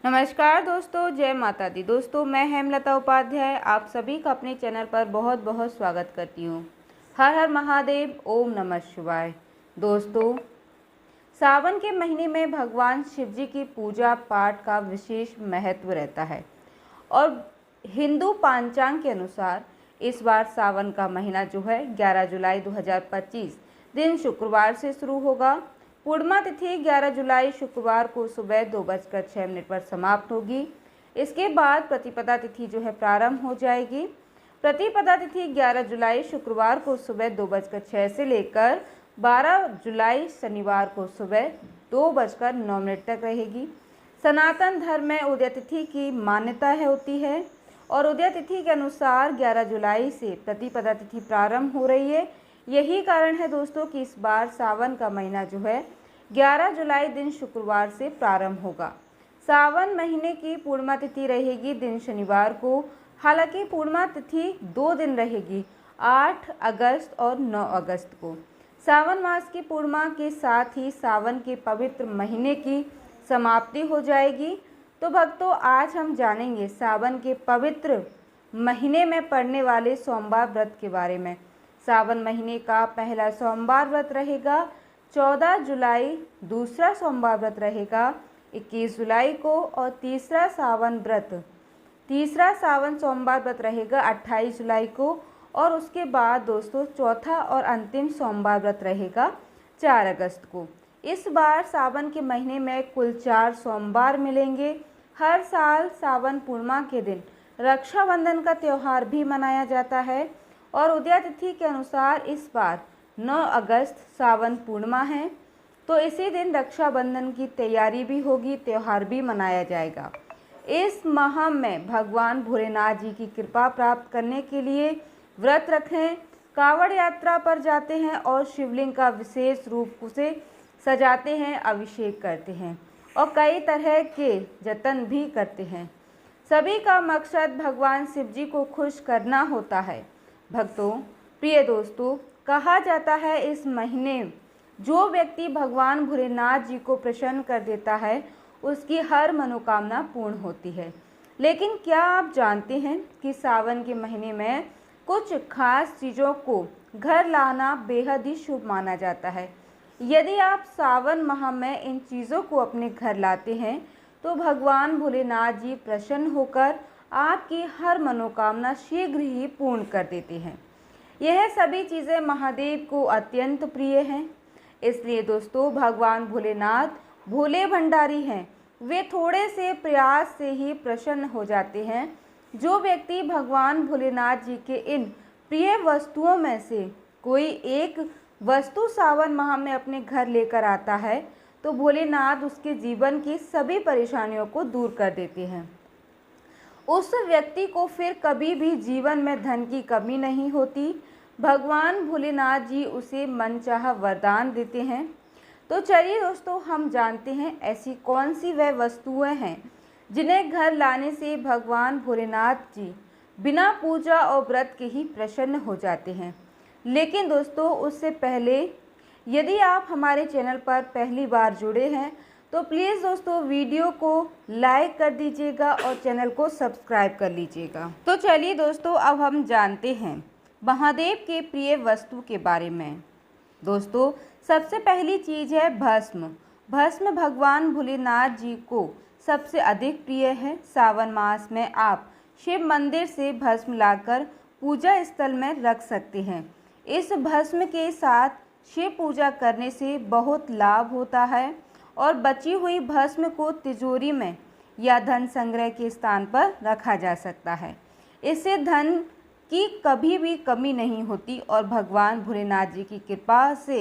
नमस्कार दोस्तों, जय माता दी। दोस्तों, मैं हेमलता उपाध्याय आप सभी का अपने चैनल पर बहुत बहुत स्वागत करती हूँ। हर हर महादेव, ओम नमः शिवाय। दोस्तों, सावन के महीने में भगवान शिव जी की पूजा पाठ का विशेष महत्व रहता है और हिंदू पंचांग के अनुसार इस बार सावन का महीना जो है 11 जुलाई 2025 दिन शुक्रवार से शुरू होगा। पूर्णिमा तिथि 11 जुलाई शुक्रवार को सुबह 2:06 पर समाप्त होगी। इसके बाद प्रतिपदा तिथि जो है प्रारंभ हो जाएगी। प्रतिपदा तिथि 11 जुलाई शुक्रवार को सुबह 2:06 से लेकर 12 जुलाई शनिवार को सुबह 2:09 तक रहेगी। सनातन धर्म में उदय तिथि की मान्यता होती है और उदय तिथि के अनुसार 11 जुलाई से प्रतिपदा तिथि प्रारंभ हो रही है। यही कारण है दोस्तों कि इस बार सावन का महीना जो है 11 जुलाई दिन शुक्रवार से प्रारंभ होगा। सावन महीने की पूर्णिमा तिथि रहेगी दिन शनिवार को। हालांकि पूर्णिमा तिथि 2 दिन रहेगी, 8 अगस्त और 9 अगस्त को। सावन मास की पूर्णिमा के साथ ही सावन के पवित्र महीने की समाप्ति हो जाएगी। तो भक्तों, आज हम जानेंगे सावन के पवित्र महीने में पड़ने वाले सोमवार व्रत के बारे में। सावन महीने का पहला सोमवार व्रत रहेगा 14 जुलाई, दूसरा सोमवार व्रत रहेगा 21 जुलाई को और तीसरा सावन सोमवार व्रत रहेगा 28 जुलाई को और उसके बाद दोस्तों चौथा और अंतिम सोमवार व्रत रहेगा 4 अगस्त को। इस बार सावन के महीने में कुल 4 सोमवार मिलेंगे। हर साल सावन पूर्णिमा के दिन रक्षाबंधन का त्यौहार भी मनाया जाता है और उदय तिथि के अनुसार इस बार 9 अगस्त सावन पूर्णिमा है, तो इसी दिन रक्षाबंधन की तैयारी भी होगी, त्यौहार भी मनाया जाएगा। इस माह में भगवान भोलेनाथ जी की कृपा प्राप्त करने के लिए व्रत रखें, कांवड़ यात्रा पर जाते हैं और शिवलिंग का विशेष रूप से सजाते हैं, अभिषेक करते हैं और कई तरह के जतन भी करते हैं। सभी का मकसद भगवान शिव जी को खुश करना होता है। भक्तों, प्रिय दोस्तों, कहा जाता है इस महीने जो व्यक्ति भगवान भोलेनाथ जी को प्रसन्न कर देता है उसकी हर मनोकामना पूर्ण होती है। लेकिन क्या आप जानते हैं कि सावन के महीने में कुछ खास चीज़ों को घर लाना बेहद ही शुभ माना जाता है। यदि आप सावन माह में इन चीज़ों को अपने घर लाते हैं तो भगवान भोलेनाथ जी प्रसन्न होकर आपकी हर मनोकामना शीघ्र ही पूर्ण कर देते हैं। यह सभी चीज़ें महादेव को अत्यंत प्रिय हैं। इसलिए दोस्तों, भगवान भोलेनाथ भोले भंडारी हैं। वे थोड़े से प्रयास से ही प्रसन्न हो जाते हैं। जो व्यक्ति भगवान भोलेनाथ जी के इन प्रिय वस्तुओं में से कोई एक वस्तु सावन माह में अपने घर लेकर आता है तो भोलेनाथ उसके जीवन की सभी परेशानियों को दूर कर देते हैं। उस व्यक्ति को फिर कभी भी जीवन में धन की कमी नहीं होती। भगवान भोलेनाथ जी उसे मनचाहा वरदान देते हैं। तो चलिए दोस्तों, हम जानते हैं ऐसी कौन सी वह वस्तुएं हैं जिन्हें घर लाने से भगवान भोलेनाथ जी बिना पूजा और व्रत के ही प्रसन्न हो जाते हैं। लेकिन दोस्तों, उससे पहले यदि आप हमारे चैनल पर पहली बार जुड़े हैं तो प्लीज़ दोस्तों वीडियो को लाइक कर दीजिएगा और चैनल को सब्सक्राइब कर लीजिएगा। तो चलिए दोस्तों, अब हम जानते हैं महादेव के प्रिय वस्तु के बारे में। दोस्तों, सबसे पहली चीज़ है भस्म। भस्म भगवान भोलेनाथ जी को सबसे अधिक प्रिय है। सावन मास में आप शिव मंदिर से भस्म लाकर पूजा स्थल में रख सकते हैं। इस भस्म के साथ शिव पूजा करने से बहुत लाभ होता है और बची हुई भस्म को तिजोरी में या धन संग्रह के स्थान पर रखा जा सकता है। इससे धन की कभी भी कमी नहीं होती और भगवान भोलेनाथ जी की कृपा से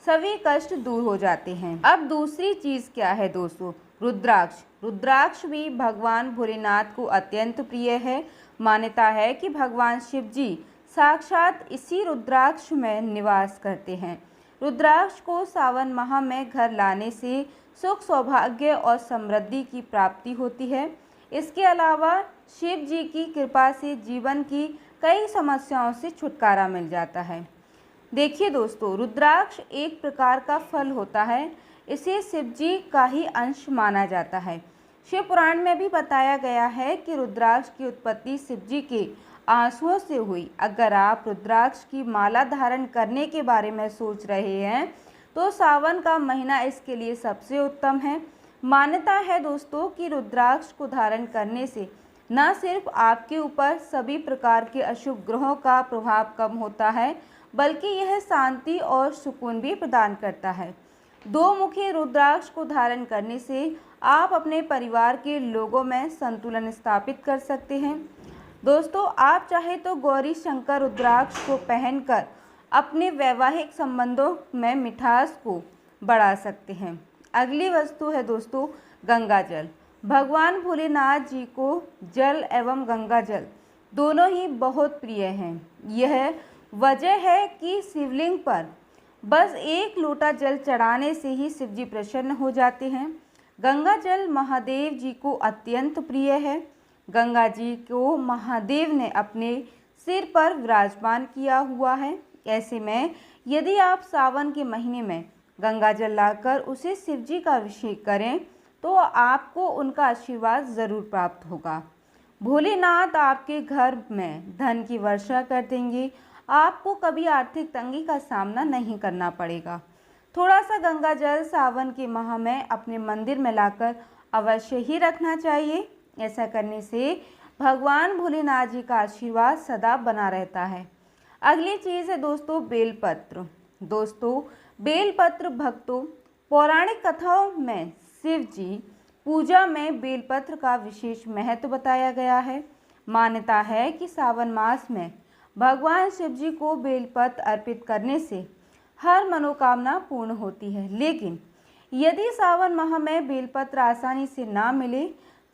सभी कष्ट दूर हो जाते हैं। अब दूसरी चीज़ क्या है दोस्तों? रुद्राक्ष। रुद्राक्ष भी भगवान भोलेनाथ को अत्यंत प्रिय है। मान्यता है कि भगवान शिव जी साक्षात इसी रुद्राक्ष में निवास करते हैं। रुद्राक्ष को सावन माह में घर लाने से सुख, सौभाग्य और समृद्धि की प्राप्ति होती है। इसके अलावा शिव जी की कृपा से जीवन की कई समस्याओं से छुटकारा मिल जाता है। देखिए दोस्तों, रुद्राक्ष एक प्रकार का फल होता है। इसे शिव जी का ही अंश माना जाता है। शिव पुराण में भी बताया गया है कि रुद्राक्ष की उत्पत्ति शिव जी के आंसुओं से हुई। अगर आप रुद्राक्ष की माला धारण करने के बारे में सोच रहे हैं तो सावन का महीना इसके लिए सबसे उत्तम है। मान्यता है दोस्तों कि रुद्राक्ष को धारण करने से न सिर्फ आपके ऊपर सभी प्रकार के अशुभ ग्रहों का प्रभाव कम होता है, बल्कि यह शांति और सुकून भी प्रदान करता है। दो मुखी रुद्राक्ष को धारण करने से आप अपने परिवार के लोगों में संतुलन स्थापित कर सकते हैं। दोस्तों, आप चाहे तो गौरी शंकर रुद्राक्ष को पहनकर अपने वैवाहिक संबंधों में मिठास को बढ़ा सकते हैं। अगली वस्तु है दोस्तों गंगा जल। भगवान भोलेनाथ जी को जल एवं गंगा जल दोनों ही बहुत प्रिय हैं। यह वजह है कि शिवलिंग पर बस एक लोटा जल चढ़ाने से ही शिव जी प्रसन्न हो जाते हैं। गंगा जल महादेव जी को अत्यंत प्रिय है। गंगा जी को महादेव ने अपने सिर पर विराजमान किया हुआ है। ऐसे में यदि आप सावन के महीने में गंगा जल लाकर उसे शिव जी का अभिषेक करें तो आपको उनका आशीर्वाद ज़रूर प्राप्त होगा। भोलेनाथ आपके घर में धन की वर्षा कर देंगे। आपको कभी आर्थिक तंगी का सामना नहीं करना पड़ेगा। थोड़ा सा गंगा जल सावन के माह में अपने मंदिर में लाकर अवश्य ही रखना चाहिए। ऐसा करने से भगवान भोलेनाथ जी का आशीर्वाद सदा बना रहता है। अगली चीज़ है दोस्तों बेलपत्र। दोस्तों, बेलपत्र भक्तों, पौराणिक कथाओं में शिव जी पूजा में बेलपत्र का विशेष महत्व बताया गया है। मान्यता है कि सावन मास में भगवान शिव जी को बेलपत्र अर्पित करने से हर मनोकामना पूर्ण होती है। लेकिन यदि सावन माह में बेलपत्र आसानी से ना मिले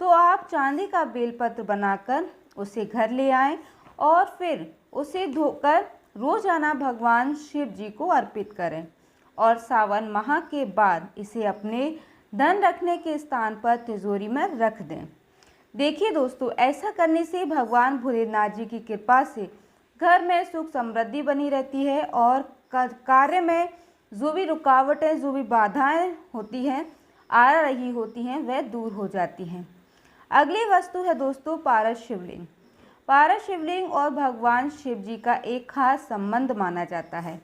तो आप चांदी का बेलपत्र बनाकर उसे घर ले आएं और फिर उसे धोकर रोजाना भगवान शिव जी को अर्पित करें और सावन माह के बाद इसे अपने धन रखने के स्थान पर तिजोरी में रख दें। देखिए दोस्तों, ऐसा करने से भगवान भोलेनाथ जी की कृपा से घर में सुख समृद्धि बनी रहती है और कार्य में जो भी रुकावटें, जो भी बाधाएं होती हैं, आ रही होती हैं, वह दूर हो जाती हैं। अगली वस्तु है दोस्तों पारस शिवलिंग। पारस शिवलिंग और भगवान शिव जी का एक खास संबंध माना जाता है।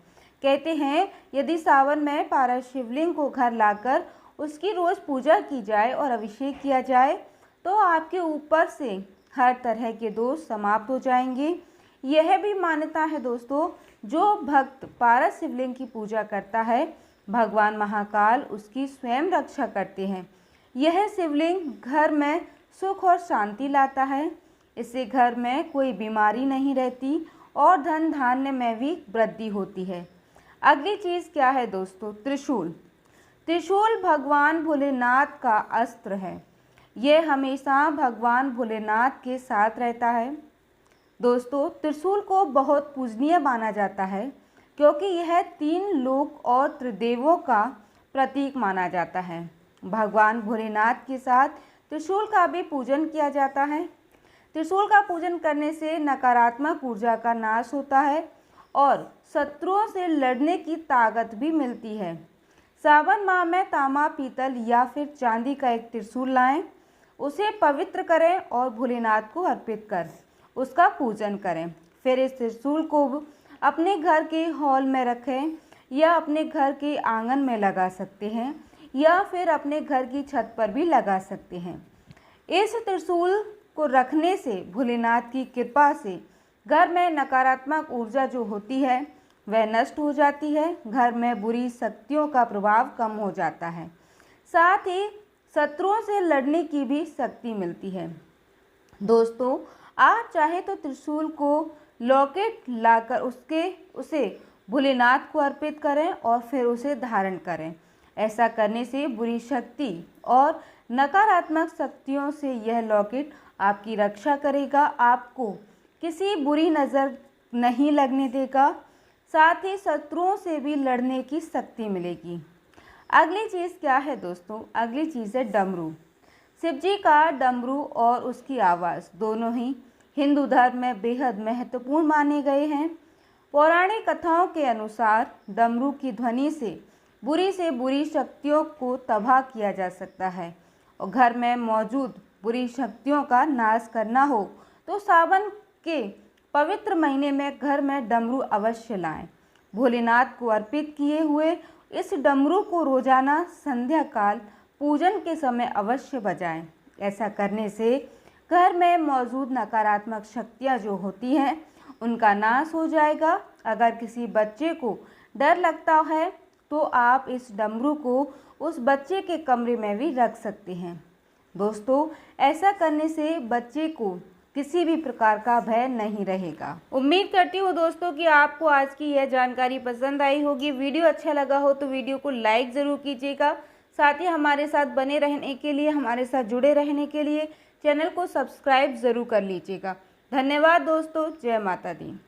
कहते हैं यदि सावन में पारस शिवलिंग को घर लाकर उसकी रोज़ पूजा की जाए और अभिषेक किया जाए तो आपके ऊपर से हर तरह के दोष समाप्त हो जाएंगे। यह भी मान्यता है दोस्तों, जो भक्त पारस शिवलिंग की पूजा करता है भगवान महाकाल उसकी स्वयं रक्षा करते हैं। यह शिवलिंग घर में सुख और शांति लाता है। इससे घर में कोई बीमारी नहीं रहती और धन धान्य में भी वृद्धि होती है। अगली चीज़ क्या है दोस्तों? त्रिशूल। त्रिशूल भगवान भोलेनाथ का अस्त्र है। यह हमेशा भगवान भोलेनाथ के साथ रहता है। दोस्तों, त्रिशूल को बहुत पूजनीय माना जाता है क्योंकि यह 3 लोक और त्रिदेवों का प्रतीक माना जाता है। भगवान भोलेनाथ के साथ त्रिशूल का भी पूजन किया जाता है। त्रिशूल का पूजन करने से नकारात्मक ऊर्जा का नाश होता है और शत्रुओं से लड़ने की ताकत भी मिलती है। सावन माह में तांबा, पीतल या फिर चांदी का एक त्रिशूल लाएं, उसे पवित्र करें और भोलेनाथ को अर्पित कर उसका पूजन करें। फिर इस त्रिशूल को अपने घर के हॉल में रखें या अपने घर के आंगन में लगा सकते हैं या फिर अपने घर की छत पर भी लगा सकते हैं। इस त्रिशूल को रखने से भोलेनाथ की कृपा से घर में नकारात्मक ऊर्जा जो होती है वह नष्ट हो जाती है। घर में बुरी शक्तियों का प्रभाव कम हो जाता है। साथ ही शत्रुओं से लड़ने की भी शक्ति मिलती है। दोस्तों, आप चाहे तो त्रिशूल को लॉकेट लाकर उसे भोलेनाथ को अर्पित करें और फिर उसे धारण करें। ऐसा करने से बुरी शक्ति और नकारात्मक शक्तियों से यह लॉकेट आपकी रक्षा करेगा, आपको किसी बुरी नज़र नहीं लगने देगा, साथ ही शत्रुओं से भी लड़ने की शक्ति मिलेगी। अगली चीज़ क्या है दोस्तों? अगली चीज़ है डमरू। शिव जी का डमरू और उसकी आवाज़ दोनों ही हिंदू धर्म में बेहद महत्वपूर्ण माने गए हैं। पौराणिक कथाओं के अनुसार डमरू की ध्वनि से बुरी शक्तियों को तबाह किया जा सकता है और घर में मौजूद बुरी शक्तियों का नाश करना हो तो सावन के पवित्र महीने में घर में डमरू अवश्य लाएं। भोलेनाथ को अर्पित किए हुए इस डमरू को रोजाना संध्या काल पूजन के समय अवश्य बजाएं। ऐसा करने से घर में मौजूद नकारात्मक शक्तियां जो होती हैं उनका नाश हो जाएगा। अगर किसी बच्चे को डर लगता है तो आप इस डमरू को उस बच्चे के कमरे में भी रख सकते हैं। दोस्तों, ऐसा करने से बच्चे को किसी भी प्रकार का भय नहीं रहेगा। उम्मीद करती हूँ दोस्तों कि आपको आज की यह जानकारी पसंद आई होगी। वीडियो अच्छा लगा हो तो वीडियो को लाइक ज़रूर कीजिएगा। साथ ही हमारे साथ बने रहने के लिए, हमारे साथ जुड़े रहने के लिए चैनल को सब्सक्राइब ज़रूर कर लीजिएगा। धन्यवाद दोस्तों। जय माता दी।